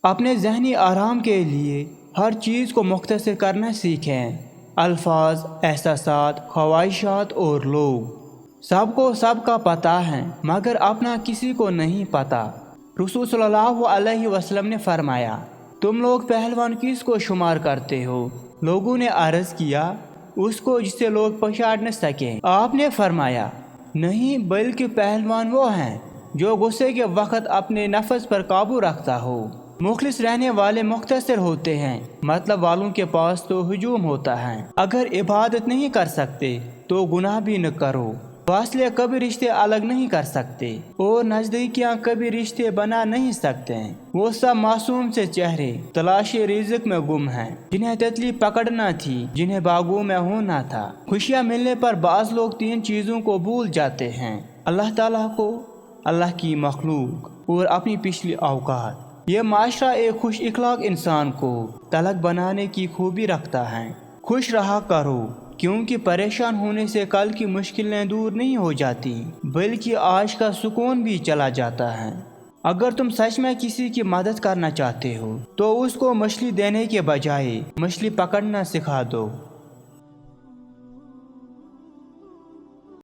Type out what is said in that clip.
اپنے ذہنی آرام کے لیے ہر چیز کو مختصر کرنا سیکھیں۔ الفاظ، احساسات، خواہشات اور لوگ سب کو سب کا پتہ ہے، مگر اپنا کسی کو نہیں پتہ۔ رسول صلی اللہ علیہ وسلم نے فرمایا، تم لوگ پہلوان کس کو شمار کرتے ہو؟ لوگوں نے عرض کیا، اس کو جسے لوگ پچاڑ نہ سکیں۔ آپ نے فرمایا، نہیں، بلکہ پہلوان وہ ہیں جو غصے کے وقت اپنے نفس پر قابو رکھتا ہو۔ مخلص رہنے والے مختصر ہوتے ہیں، مطلب والوں کے پاس تو ہجوم ہوتا ہے۔ اگر عبادت نہیں کر سکتے تو گناہ بھی نہ کرو۔ فاصلے کبھی رشتے الگ نہیں کر سکتے اور نزدیکیاں کبھی رشتے بنا نہیں سکتے۔ وہ سب معصوم سے چہرے تلاش رزق میں گم ہیں، جنہیں تتلی پکڑنا تھی، جنہیں باغوں میں ہونا تھا۔ خوشیاں ملنے پر بعض لوگ 3 چیزوں کو بھول جاتے ہیں: اللہ تعالیٰ کو، اللہ کی مخلوق اور اپنی پچھلی اوقات۔ یہ معاشرہ ایک خوش اخلاق انسان کو طلق بنانے کی خوبی رکھتا ہے۔ خوش رہا کرو، کیونکہ پریشان ہونے سے کل کی مشکلیں دور نہیں ہو جاتی، بلکہ آج کا سکون بھی چلا جاتا ہے۔ اگر تم سچ میں کسی کی مدد کرنا چاہتے ہو تو اس کو مچھلی دینے کے بجائے مچھلی پکڑنا سکھا دو۔